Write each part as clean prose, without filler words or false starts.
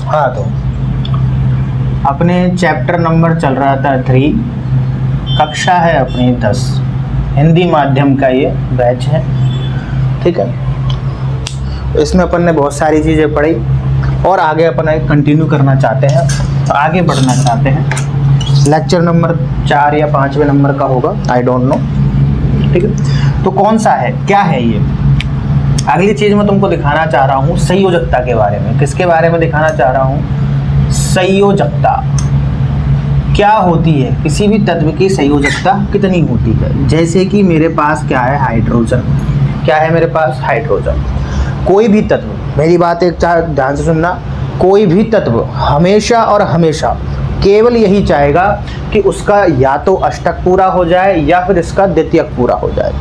हाँ, तो अपने चैप्टर नंबर चल रहा था 3, कक्षा है अपनी 10, हिंदी माध्यम का ये बैच है, ठीक है। इसमें अपन ने बहुत सारी चीज़ें पढ़ी और आगे अपन कंटिन्यू करना चाहते हैं, आगे बढ़ना चाहते हैं। लेक्चर नंबर 4 या 5वें नंबर का होगा, आई डोंट नो, ठीक है। तो कौन सा है, क्या है ये? अगली चीज़ मैं तुमको दिखाना चाह रहा हूँ संयोजकता के बारे में। किसके बारे में दिखाना चाह रहा हूँ? संयोजकता क्या होती है, किसी भी तत्व की संयोजकता कितनी होती है। जैसे कि मेरे पास क्या है, हाइड्रोजन। क्या है मेरे पास? हाइड्रोजन। कोई भी तत्व, मेरी बात एक ध्यान से सुनना, कोई भी तत्व हमेशा और हमेशा केवल यही चाहेगा कि उसका या तो अष्टक पूरा हो जाए या फिर इसका द्वितीयक पूरा हो जाए।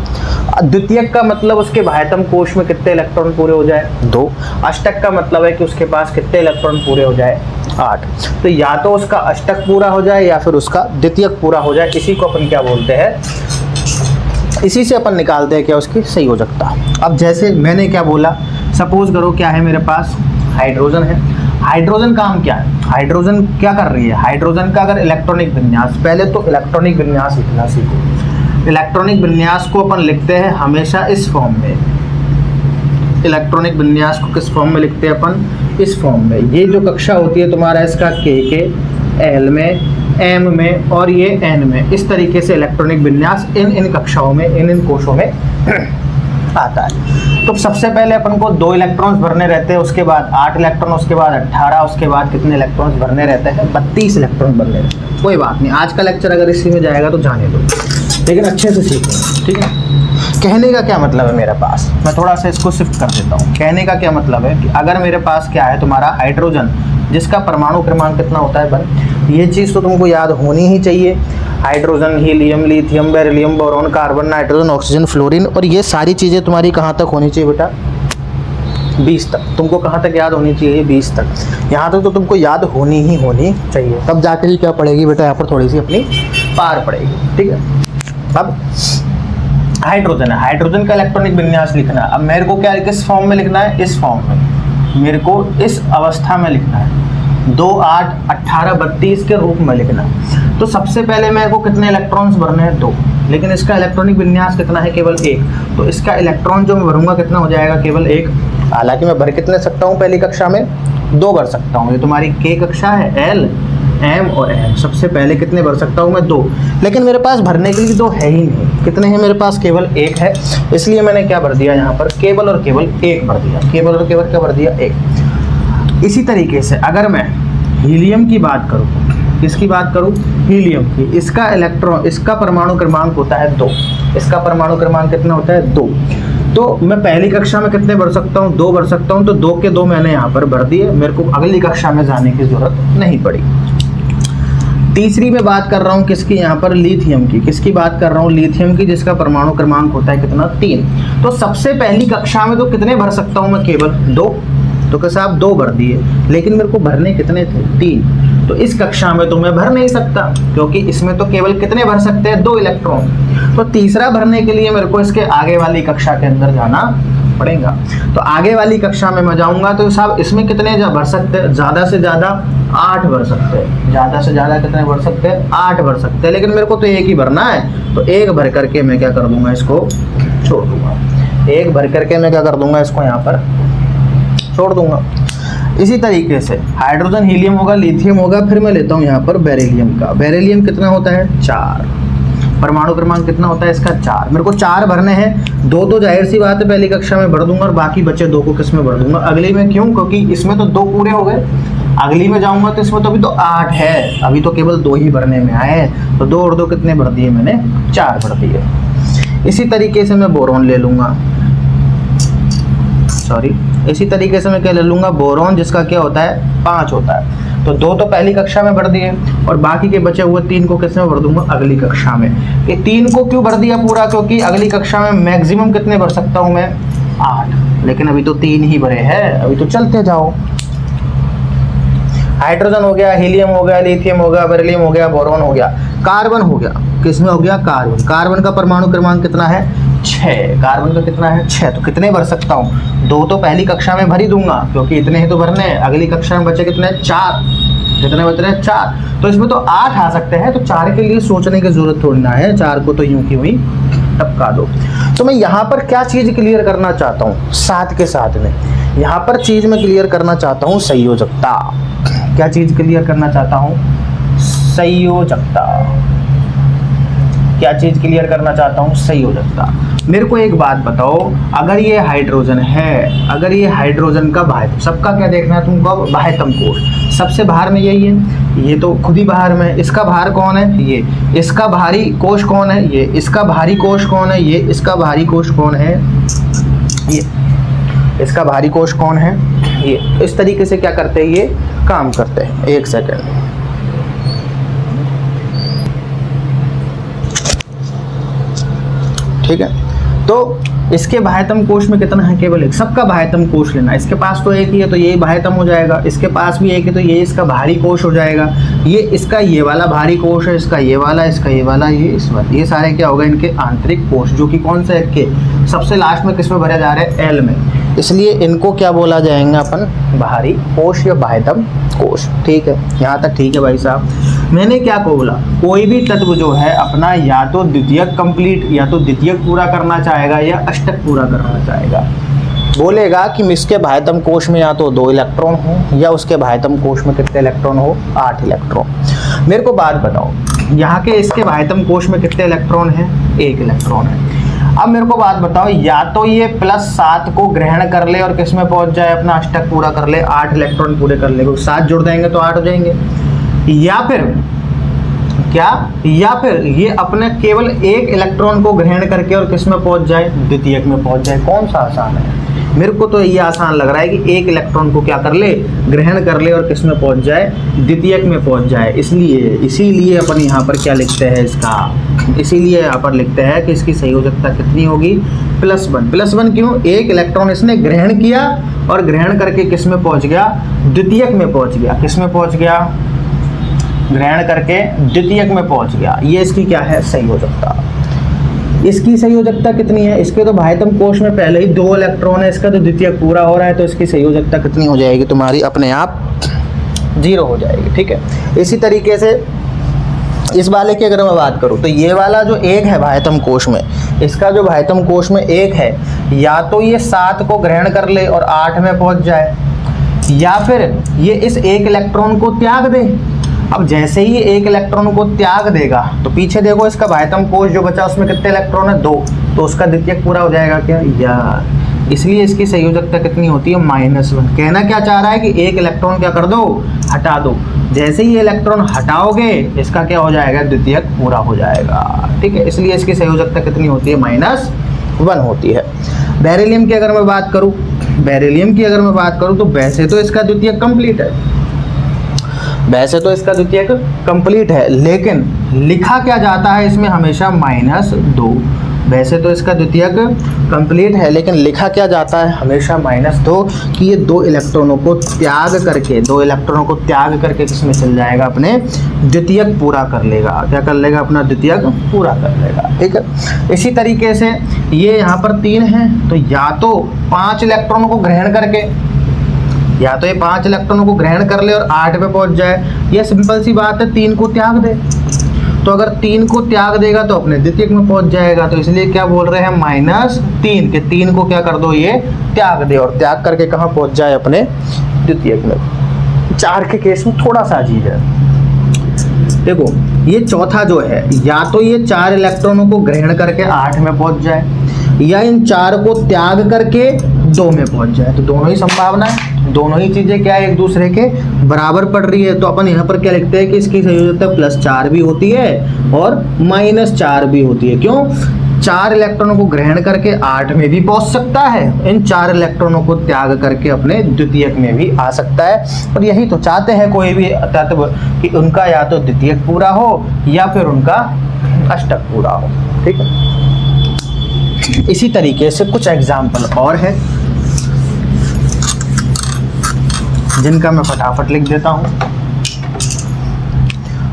द्वितीयक का मतलब उसके बाह्यतम कोश में कितने इलेक्ट्रॉन पूरे हो जाए, 2। अष्टक का मतलब है कि उसके पास कितने इलेक्ट्रॉन पूरे हो जाए, 8। तो या तो उसका अष्टक पूरा हो जाए या फिर उसका द्वितीयक पूरा हो जाए। इसी को अपन क्या बोलते हैं, इसी से अपन निकालते हैं क्या, उसकी संयोजकता। अब जैसे मैंने क्या बोला, सपोज करो क्या है मेरे पास, हाइड्रोजन है। हाइड्रोजन काम क्या है, हाइड्रोजन क्या कर रही है? हाइड्रोजन का अगर इलेक्ट्रॉनिक विन्यास, पहले तो इलेक्ट्रॉनिक विन्यास लिखना सीखो। इलेक्ट्रॉनिक विन्यास को अपन लिखते हैं हमेशा इस फॉर्म में। इलेक्ट्रॉनिक विन्यास को किस फॉर्म में लिखते हैं अपन? इस फॉर्म में। ये जो कक्षा होती है तुम्हारा इसका के एल में, एम में और ये एन में, इस तरीके से इलेक्ट्रॉनिक विन्यास इन कक्षाओं में, इन कोशों में आता है। तो सबसे पहले अपन को 2 इलेक्ट्रॉन्स भरने रहते हैं, उसके बाद 8 इलेक्ट्रॉन, उसके बाद 18, उसके बाद कितने इलेक्ट्रॉन्स भरने रहते हैं? 32 इलेक्ट्रॉन भरने रहते हैं। कोई बात नहीं, आज का लेक्चर अगर इसी में जाएगा तो जाने दो, लेकिन अच्छे से सीखो, ठीक है। कहने का क्या मतलब है मेरे पास, मैं थोड़ा सा इसको शिफ्ट कर देता हूँ। कहने का क्या मतलब है कि अगर मेरे पास क्या है तुम्हारा हाइड्रोजन, जिसका परमाणु क्रमांक कितना होता है बन, ये चीज़ तो तुमको याद होनी ही चाहिए। Hydrogen, helium, lithium, beryllium, boron, carbon, nitrogen, oxygen, fluorine, और ये सारी चीज़ें तुम्हारी कहाँ तक होनी चाहिए बेटा? 20 तक। तुमको कहाँ तक याद होनी चाहिए? 20 तक। यहाँ तक तो तुमको याद होनी ही होनी चाहिए, तब जाके ही क्या पड़ेगी बेटा, यहाँ पर थोड़ी सी अपनी पार पड़ेगी, ठीक है। अब हाइड्रोजन है, हाइड्रोजन का इलेक्ट्रॉनिक विन्यास लिखना। अब मेरे को क्या किस फॉर्म में लिखना है? इस फॉर्म में। मेरे को इस अवस्था में लिखना है, 2, 8, 18, 32 के रूप में लिखना। तो सबसे पहले मेरे को कितने इलेक्ट्रॉन्स भरने हैं? 2। लेकिन इसका इलेक्ट्रॉनिक विन्यास कितना है? केवल 1। तो इसका इलेक्ट्रॉन जो मैं भरूंगा कितना हो जाएगा? केवल 1। हालांकि मैं भर कितने सकता हूँ पहली कक्षा में? 2 भर सकता हूँ। ये तुम्हारी के कक्षा है, एल, एम और एन। सबसे पहले कितने भर सकता हूँ मैं? 2। लेकिन मेरे पास भरने के लिए 2 है ही नहीं। कितने हैं मेरे पास? केवल 1 है। इसलिए मैंने क्या भर दिया यहाँ पर? केवल और केवल 1 भर दिया। केवल और केवल क्या भर दिया? 1। इसी तरीके से अगर मैं हीलियम की बात करूँ, किसकी बात करूँ? हीलियम की। इसका इलेक्ट्रॉन, इसका परमाणु क्रमांक होता है 2। इसका परमाणु क्रमांक कितना होता है? 2। तो मैं पहली कक्षा में कितने भर सकता हूँ? 2 भर सकता हूँ। तो 2 के 2 मैंने यहाँ पर भर दिए, मेरे को अगली कक्षा में जाने की जरूरत नहीं पड़ी। तीसरी में बात कर रहा हूँ किसकी? यहाँ पर लिथियम की। किसकी बात कर रहा हूँ? लिथियम की, जिसका परमाणु क्रमांक होता है कितना? 3। तो सबसे पहली कक्षा में तो कितने भर सकता हूँ मैं? केवल 2। तो कैसे आप 2 भर दिए, लेकिन मेरे को भरने कितने थे? 3। तो इस कक्षा में तो मैं भर नहीं सकता, क्योंकि इसमें तो केवल कितने भर सकते हैं? 2 इलेक्ट्रॉन। तो तीसरा भरने के लिए मेरे को इसके आगे वाली कक्षा के अंदर जाना पड़ेगा। तो आगे वाली कक्षा में मैं जाऊंगा तो साहब इसमें कितने भर सकते हैं? ज़्यादा से ज़्यादा 8 भर सकते हैं। ज़्यादा से ज़्यादा कितने भर सकते हैं? 8 भर सकते हैं। लेकिन मेरे को तो 1 ही भरना है, तो 1 भर करके मैं क्या कर दूंगा? इसको छोड़ दूंगा। 1 भर करके मैं क्या कर दूंगा? इसको यहाँ पर छोड़ दूंगा। इसी तरीके से हाइड्रोजन, हीलियम होगा, लिथियम होगा, फिर मैं लेता हूँ यहाँ पर बेरिलियम का। बेरिलियम कितना होता है? 4। परमाणु क्रमांक कितना होता है इसका? 4। मेरे को 4 भरने हैं। 2 तो जाहिर सी बात है पहली कक्षा में भर दूंगा, और बाकी बचे 2 को किस में भर दूंगा? अगली में। क्यों? क्योंकि इसमें तो 2 पूरे हो गए। अगली में जाऊंगा तो इसमें तो अभी तो 8 है, अभी तो केवल 2 ही भरने में आए हैं। तो 2 और 2 कितने भर दिए मैंने? 4 भर दिए। इसी तरीके से मैं बोरॉन ले लूंगा, इसी तरीके से मैं क्या ले लूंगा? बोरॉन, जिसका क्या होता है? 5 होता है। तो 2 तो पहली कक्षा में भर दिए, और बाकी के बचे हुए 3 को किस में भर दूंगा? अगली कक्षा में। ये 3 को क्यों भर दिया पूरा? क्योंकि अगली कक्षा में मैक्सिमम कितने भर सकता हूं मैं? 8। लेकिन अभी तो 3 ही भरे हैं, अभी तो चलते जाओ। हाइड्रोजन हो गया, हीलियम हो गया, लिथियम हो गया, बेरिलियम हो गया, बोरॉन हो गया, कार्बन हो गया। किसमें हो गया? कार्बन। कार्बन का परमाणु क्रमांक कितना है? 6। कार्बन का कितना है? 6। तो कितने भर सकता हूँ? 2 तो पहली कक्षा में भर ही दूंगा क्योंकि इतने ही तो भरने हैं। अगली कक्षा में बचे कितने? 4। कितने बच रहे हैं? 4। तो इसमें तो 8 आ सकते हैं, तो 4 के लिए सोचने की जरूरत थोड़ी ना है, 4 को तो यूं की हुई टपका दो। तो मैं यहाँ पर क्या चीज क्लियर करना चाहता हूँ? साथ के साथ में यहाँ पर चीज में क्लियर करना चाहता हूँ संयोजकता। क्या चीज क्लियर करना चाहता हूँ? संयोजकता। क्या चीज क्लियर करना चाहता हूँ? संयोजकता। मेरे को एक बात बताओ, अगर ये हाइड्रोजन है, अगर ये हाइड्रोजन का भार, सबका क्या देखना है तुमको? बाह्यतम कोश। सबसे बाहर में यही है, ये तो खुद ही बाहर में। इसका भार कौन है? ये। इसका भारी कोश कौन है? ये। इसका भारी कोश कौन है? ये। इसका भारी कोश कौन है? ये। इसका भारी कोश कौन है? ये। इस तरीके से क्या करते हैं? ये काम करते हैं। एक सेकेंड, ठीक है। तो इसके बाह्यतम कोश में कितना है? केवल एक। सबका बाह्यतम कोश लेना। इसके पास तो एक ही है तो ये बाह्यतम हो जाएगा, इसके पास भी एक है तो ये इसका भारी कोश हो जाएगा, ये इसका ये वाला भारी कोश है, इसका ये वाला, इसका ये वाला, ये इस वाला, ये सारे क्या होगा? इनके आंतरिक कोश, जो कि कौन सा है? के। सबसे लास्ट में किस में भरे जा रहे हैं? एल में। इसलिए इनको क्या बोला जाएगा अपन? बाहरी कोश या बाह्यतम कोश। ठीक है, यहाँ तक ठीक है भाई साहब। मैंने क्या बोला? कोई भी तत्व जो है अपना या तो द्वितीयक कंप्लीट, या तो द्वितीयक पूरा करना चाहेगा या अष्टक पूरा करना चाहेगा। बोलेगा कि इसके बाह्यतम कोश में या तो 2 इलेक्ट्रॉन हो या उसके बाह्यतम कोश में कितने इलेक्ट्रॉन हो? 8 इलेक्ट्रॉन। मेरे को बात बताओ, यहाँ के इसके बाह्यतम कोश में कितने इलेक्ट्रॉन है? 1 इलेक्ट्रॉन है। अब मेरे को बात बताओ, या तो ये +7 को ग्रहण कर ले और किस में पहुंच जाए? अपना अष्टक पूरा कर ले, 8 इलेक्ट्रॉन पूरे कर ले, 7 जोड़ देंगे तो 8 हो जाएंगे। या फिर क्या? या फिर ये अपने केवल 1 इलेक्ट्रॉन को ग्रहण करके और किस में पहुंच जाए? द्वितीयक में पहुंच जाए। कौन सा आसान है? मेरे को तो ये आसान लग रहा है कि 1 इलेक्ट्रॉन को क्या कर ले? ग्रहण कर ले और किस में पहुंच जाए? द्वितीयक में पहुंच जाए। इसीलिए अपन यहाँ पर क्या लिखते हैं इसका? इसीलिए यहाँ पर लिखते हैं कि इसकी संयोजकता कितनी होगी? +1। +1 क्यों? 1 इलेक्ट्रॉन इसने ग्रहण किया और ग्रहण करके किस में पहुंच गया? द्वितीयक में पहुंच गया। किस में पहुंच गया? ग्रहण करके द्वितीयक में पहुंच गया। ये इसकी क्या है? संयोजकता। इसकी संयोजकता कितनी है? इसके तो बाह्यतम कोश में पहले ही 2 इलेक्ट्रॉन है, इसका तो द्वितीयक पूरा हो रहा है, तो इसकी संयोजकता कितनी हो जाएगी तुम्हारी? अपने आप 0 हो जाएगी। ठीक है। इसी तरीके से इस वाले की अगर मैं बात करूं तो ये वाला जो 1 है बाह्यतम कोश में, इसका जो बाह्यतम कोश में 1 है, या तो ये 7 को ग्रहण कर ले और 8 में पहुंच जाए, या फिर ये इस 1 इलेक्ट्रॉन को त्याग दे। अब जैसे ही 1 इलेक्ट्रॉन को त्याग देगा तो पीछे देखो इसका बाह्यतम कोश जो बचा उसमें कितने इलेक्ट्रॉन है? 2। तो उसका द्वितीयक पूरा हो जाएगा क्या? यार, इसलिए इसकी संयोजकता कितनी होती है? -1। कहना क्या चाह रहा है कि 1 इलेक्ट्रॉन क्या कर दो? हटा दो। जैसे ही इलेक्ट्रॉन हटाओगे इसका क्या हो जाएगा? द्वितीयक पूरा हो जाएगा। ठीक है, इसलिए इसकी संयोजकता कितनी होती है? -1 होती है। बेरिलियम की अगर मैं बात करूं, तो वैसे तो इसका द्वितीयक कंप्लीट है, लेकिन लिखा क्या जाता है इसमें? हमेशा -2। वैसे तो इसका द्वितीयक कंप्लीट है, लेकिन लिखा क्या जाता है? हमेशा -2, कि ये 2 इलेक्ट्रॉनों को त्याग करके किसमें चल जाएगा? अपने द्वितीयक पूरा कर लेगा। क्या कर लेगा? अपना द्वितीयक पूरा कर लेगा। ठीक है। इसी तरीके से ये यहाँ पर 3 है, तो या तो 5 इलेक्ट्रॉनों को ग्रहण करके, या तो ये 5 इलेक्ट्रॉनों को ग्रहण कर ले और 8 पे पहुंच जाए, यह सिंपल सी बात है। 3 को त्याग दे, तो अगर 3 को त्याग देगा तो अपने द्वितीयक में पहुंच जाएगा। तो इसलिए क्या बोल रहे हैं? -3, कि 3 को क्या कर दो? ये त्याग दे, और त्याग करके कहाँ पहुंच जाए? अपने द्वितीयक में। 4 के केस में थोड़ा सा अजीब है। देखो ये चौथा जो है, या तो ये 4 इलेक्ट्रॉनों को ग्रहण करके 8 में पहुंच जाए, या इन 4 को त्याग करके 2 में पहुंच जाए। तो दोनों ही संभावना है, दोनों ही चीजें क्या है? एक दूसरे के बराबर पड़ रही है। तो अपन यहाँ पर क्या लिखते हैं कि इसकी संयोजकता +4 भी होती है और -4 भी होती है। क्यों? 4 इलेक्ट्रॉनों को ग्रहण करके 8 में भी पहुंच सकता है, इन 4 इलेक्ट्रॉनों को त्याग करके अपने द्वितीयक में भी आ सकता है। और यही तो चाहते हैं कोई भी तत्व, कि उनका या तो द्वितीयक पूरा हो या फिर उनका अष्टक पूरा हो। ठीक है। इसी तरीके से कुछ एग्जाम्पल और है जिनका मैं फटाफट लिख देता हूँ।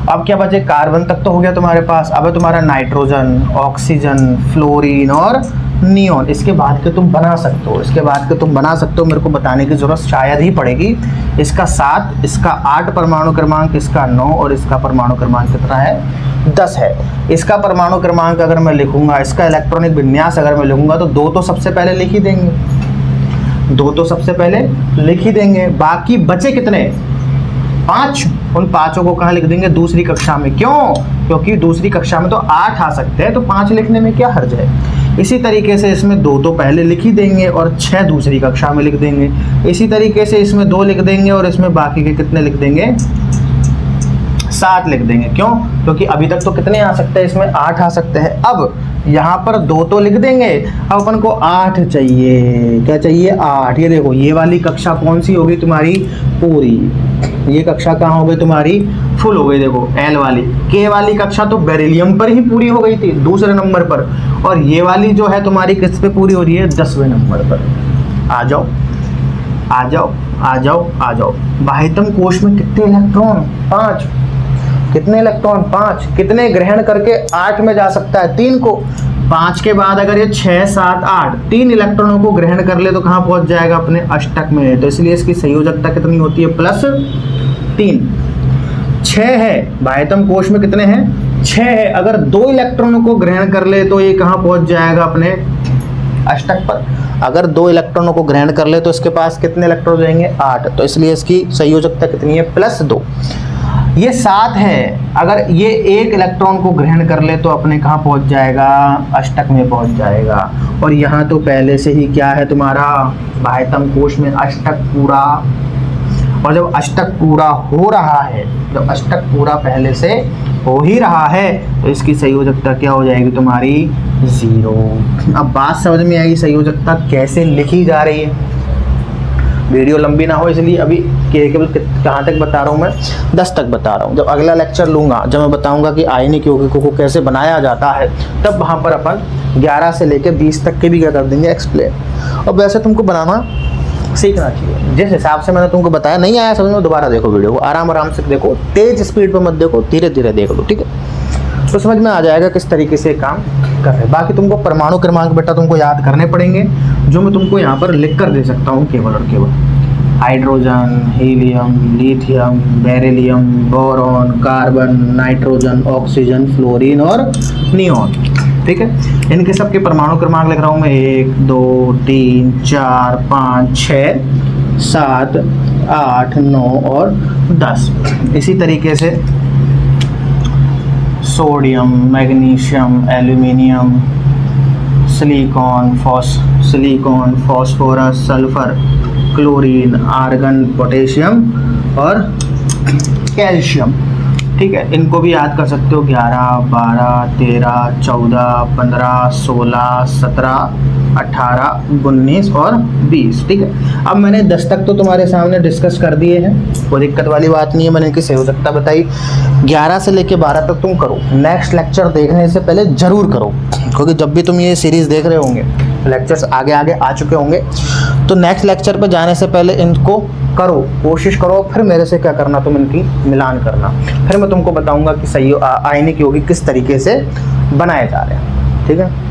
अब क्या बचे, कार्बन तक तो हो गया तुम्हारे पास, अब है तुम्हारा नाइट्रोजन, ऑक्सीजन, फ्लोरीन और नियोन। इसके बाद के तुम बना सकते हो, इसके बाद के तुम बना सकते हो, मेरे को बताने की जरूरत शायद ही पड़ेगी। इसका 7, इसका 8 परमाणु क्रमांक, इसका 9 और इसका परमाणु क्रमांक कितना है, 10 है। इसका परमाणु क्रमांक अगर मैं लिखूंगा, इसका इलेक्ट्रॉनिक विन्यास अगर मैं लिखूंगा तो 2 तो सबसे पहले लिख ही देंगे, 2 तो सबसे पहले लिख ही देंगे। बाकी बचे कितने, 5। उन 5 को कहाँ लिख देंगे, दूसरी कक्षा में। क्यों, क्योंकि दूसरी कक्षा में तो 8 आ सकते हैं, तो 5 लिखने में क्या हर्ज है। इसी तरीके से इसमें 2 तो पहले लिख ही देंगे और 6 दूसरी कक्षा में लिख देंगे। इसी तरीके से इसमें 2 लिख देंगे और इसमें बाकी के कितने लिख देंगे, 7 लिख देंगे। क्यों, क्योंकि अभी तक तो कितने आ सकते हैं, इसमें 8 आ सकते हैं। अब यहाँ पर 2 तो लिख देंगे, अब अपन को 8 चाहिए। क्या चाहिए, 8। ये देखो, ये वाली कक्षा कौन सी होगी तुम्हारी, पूरी। ये कक्षा कहाँ हो गई तुम्हारी, फुल हो गई। देखो एल वाली, के वाली कक्षा तो बेरिलियम पर ही पूरी हो गई थी, दूसरे नंबर पर, और ये वाली जो है तुम्हारी किस पे पूरी हो रही है, 10वें नंबर पर। आ जाओ आ जाओ आ जाओ आ जाओ। बाह्यतम कोश में कितने इलेक्ट्रॉन, 5। कितने इलेक्ट्रॉन, 5। कितने ग्रहण करके 8 में जा सकता है, 3 को। 5 के बाद अगर ये 6, 7, 8 3 इलेक्ट्रॉनों को ग्रहण कर ले तो कहाँ पहुंच जाएगा, अपने अष्टक में। तो इसलिए इसकी संयोजकता कितनी होती है, +3। 6 है, बाह्यतम कोश में कितने हैं, 6 है। अगर 2 इलेक्ट्रॉनों को ग्रहण कर ले तो ये कहाँ पहुंच जाएगा, अपने अष्टक पर। अगर 2 इलेक्ट्रॉनों को ग्रहण कर ले तो इसके पास कितने इलेक्ट्रॉन हो जाएंगे, 8। तो इसलिए इसकी संयोजकता कितनी है, +2। ये 7 है, अगर ये 1 इलेक्ट्रॉन को ग्रहण कर ले तो अपने कहाँ पहुंच जाएगा, अष्टक में पहुंच जाएगा। और यहाँ तो पहले से ही क्या है तुम्हारा, बाह्यतम कोश में अष्टक पूरा। और जब अष्टक पूरा हो रहा है, जब अष्टक पूरा पहले से हो ही रहा है, तो इसकी संयोजकता क्या हो जाएगी तुम्हारी, 0। अब बात समझ में आएगी संयोजकता कैसे लिखी जा रही है। वीडियो लंबी ना हो इसलिए अभी केवल कहाँ तक बता रहा हूँ मैं, 10 तक बता रहा हूँ। जब अगला लेक्चर लूँगा, जब मैं बताऊँगा कि आयनिक यौगिकों को कैसे बनाया जाता है, तब वहाँ पर अपन 11 से लेकर 20 तक के भी क्या कर देंगे, एक्सप्लेन। और वैसे तुमको बनाना सीखना चाहिए, जिस हिसाब से मैंने तुमको बताया। नहीं आया समझ में, दोबारा देखो वीडियो को, आराम आराम से देखो, तेज स्पीड पर मत देखो, धीरे धीरे देख लो, ठीक है। तो समझ में आ जाएगा किस तरीके से काम कर रहे हैं। बाकी तुमको परमाणु क्रमांक बेटा तुमको याद करने पड़ेंगे, जो मैं तुमको यहाँ पर लिख कर दे सकता हूँ केवल और केवल। Hydrogen, helium, lithium, beryllium, boron, carbon, nitrogen, oxygen, fluorine और नियोन, ठीक है। इनके सब के परमाणु क्रमांक लिख रहा हूँ मैं, 1, 2, 3, 4, 5, 6, 7, 8, 9 और 10। इसी तरीके से sodium, magnesium, aluminium, silicon, phosphorus, sulphur, chlorine, argon, potassium और कैल्शियम, ठीक है। इनको भी याद कर सकते हो, 11, 12, 13, 14, 15, 16, 17, 18, 19 और 20, ठीक है। अब मैंने 10 तक तो तुम्हारे सामने डिस्कस कर दिए हैं, कोई दिक्कत वाली बात नहीं है। मैंने इनकी संयोजकता बताई। 11 से लेके 12 तक तुम करो, नेक्स्ट लेक्चर देखने से पहले जरूर करो, क्योंकि जब भी तुम ये सीरीज़ देख रहे होंगे, लेक्चर्स आगे आगे आ चुके होंगे, तो नेक्स्ट लेक्चर पर जाने से पहले इनको करो, कोशिश करो। फिर मेरे से क्या करना, तुम इनकी मिलान करना, फिर मैं तुमको बताऊंगा कि सही आयनिक यौगिक किस तरीके से बनाए जा रहे हैं, ठीक है।